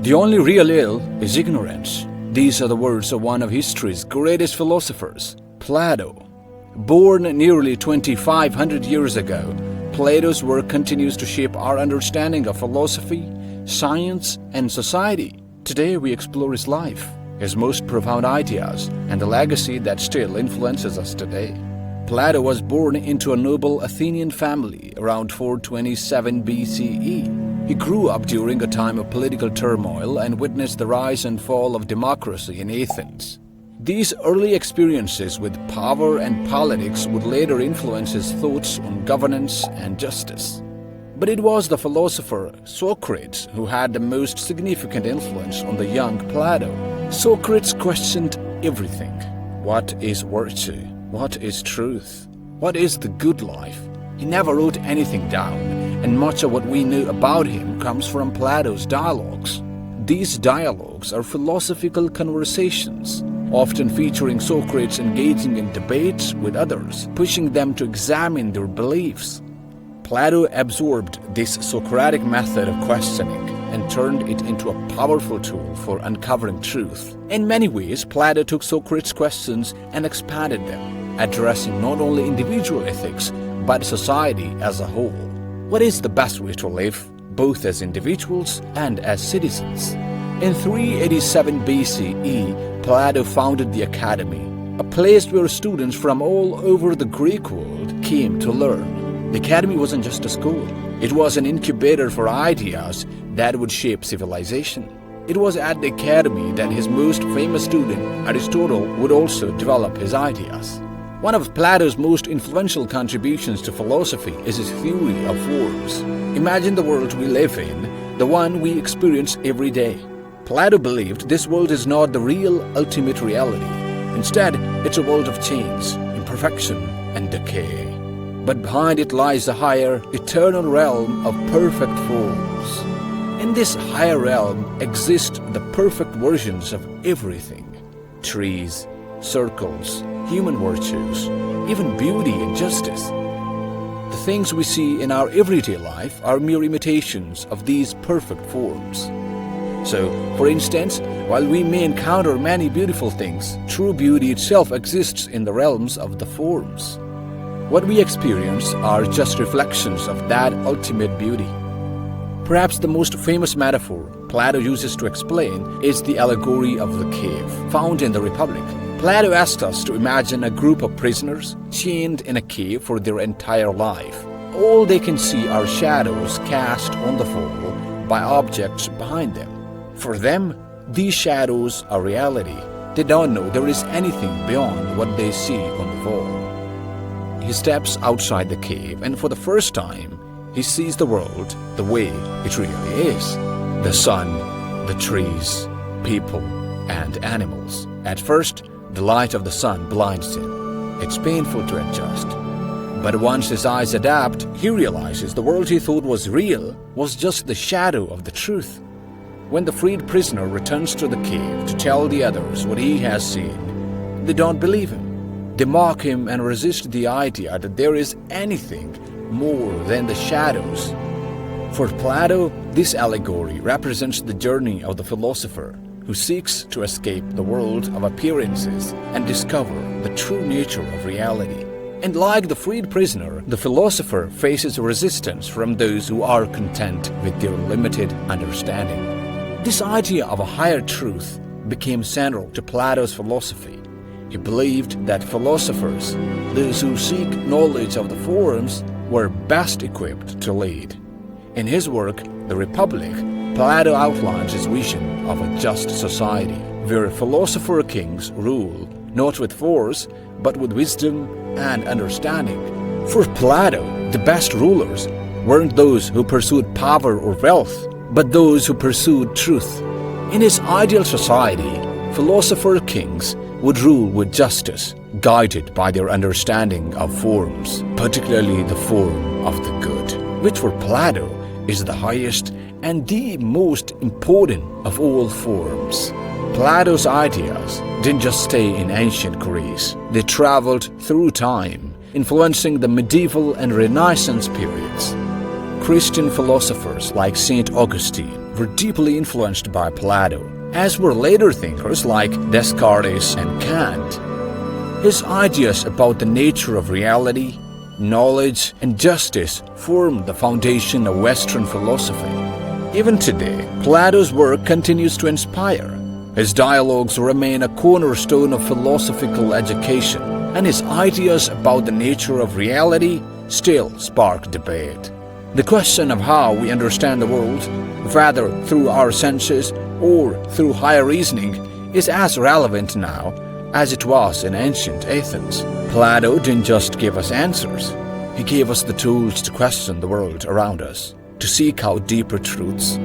The only real ill is ignorance. These are the words of one of history's greatest philosophers, Plato. Born nearly 2,500 years ago, Plato's work continues to shape our understanding of philosophy, science, and society. Today we explore his life, his most profound ideas, and the legacy that still influences us today. Plato was born into a noble Athenian family around 427 BCE. He grew up during a time of political turmoil and witnessed the rise and fall of democracy in Athens. These early experiences with power and politics would later influence his thoughts on governance and justice. But it was the philosopher Socrates who had the most significant influence on the young Plato. Socrates questioned everything. What is virtue? What is truth? What is the good life? He never wrote anything down, and much of what we know about him comes from Plato's dialogues. These dialogues are philosophical conversations, often featuring Socrates engaging in debates with others, pushing them to examine their beliefs. Plato absorbed this Socratic method of questioning and turned it into a powerful tool for uncovering truth. In many ways, Plato took Socrates' questions and expanded them, addressing not only individual ethics, but society as a whole. What is the best way to live, both as individuals and as citizens? In 387 BCE, Plato founded the Academy, a place where students from all over the Greek world came to learn. The Academy wasn't just a school. It was an incubator for ideas that would shape civilization. It was at the Academy that his most famous student, Aristotle, would also develop his ideas. One of Plato's most influential contributions to philosophy is his theory of forms. Imagine the world we live in, the one we experience every day. Plato believed this world is not the real ultimate reality. Instead, it's a world of change, imperfection, and decay. But behind it lies a higher, eternal realm of perfect forms. In this higher realm exist the perfect versions of everything: trees, circles, human virtues, even beauty and justice. The things we see in our everyday life are mere imitations of these perfect forms. So, for instance, while we may encounter many beautiful things, true beauty itself exists in the realms of the forms. What we experience are just reflections of that ultimate beauty. Perhaps the most famous metaphor Plato uses to explain is the allegory of the cave, found in the Republic. Plato asked us to imagine a group of prisoners chained in a cave for their entire life. All they can see are shadows cast on the wall by objects behind them. For them, these shadows are reality. They don't know there is anything beyond what they see on the wall. He steps outside the cave, and for the first time, he sees the world the way it really is. The sun, the trees, people, and animals. At first, the light of the sun blinds him. It's painful to adjust. But once his eyes adapt, he realizes the world he thought was real was just the shadow of the truth. When the freed prisoner returns to the cave to tell the others what he has seen, they don't believe him. They mock him and resist the idea that there is anything more than the shadows. For Plato, this allegory represents the journey of the philosopher who seeks to escape the world of appearances and discover the true nature of reality. And like the freed prisoner, the philosopher faces resistance from those who are content with their limited understanding. This idea of a higher truth became central to Plato's philosophy. He believed that philosophers, those who seek knowledge of the forms, were best equipped to lead. In his work, The Republic, Plato outlines his vision of a just society, where philosopher kings rule not with force, but with wisdom and understanding. For Plato, the best rulers weren't those who pursued power or wealth, but those who pursued truth. In his ideal society, philosopher kings would rule with justice, guided by their understanding of forms, particularly the form of the good, which for Plato is the highest and the most important of all forms. Plato's ideas didn't just stay in ancient Greece. They traveled through time, influencing the medieval and Renaissance periods. Christian philosophers like Saint Augustine were deeply influenced by Plato, as were later thinkers like Descartes and Kant. His ideas about the nature of reality, knowledge, and justice formed the foundation of Western philosophy. Even today, Plato's work continues to inspire. His dialogues remain a cornerstone of philosophical education, and his ideas about the nature of reality still spark debate. The question of how we understand the world, whether through our senses or through higher reasoning, is as relevant now as it was in ancient Athens. Plato didn't just give us answers. He gave us the tools to question the world around us, to seek out deeper truths,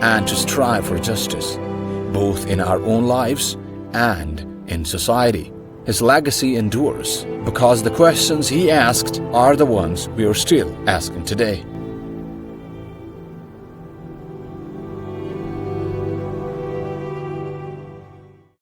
and to strive for justice, both in our own lives and in society. His legacy endures because the questions he asked are the ones we are still asking today.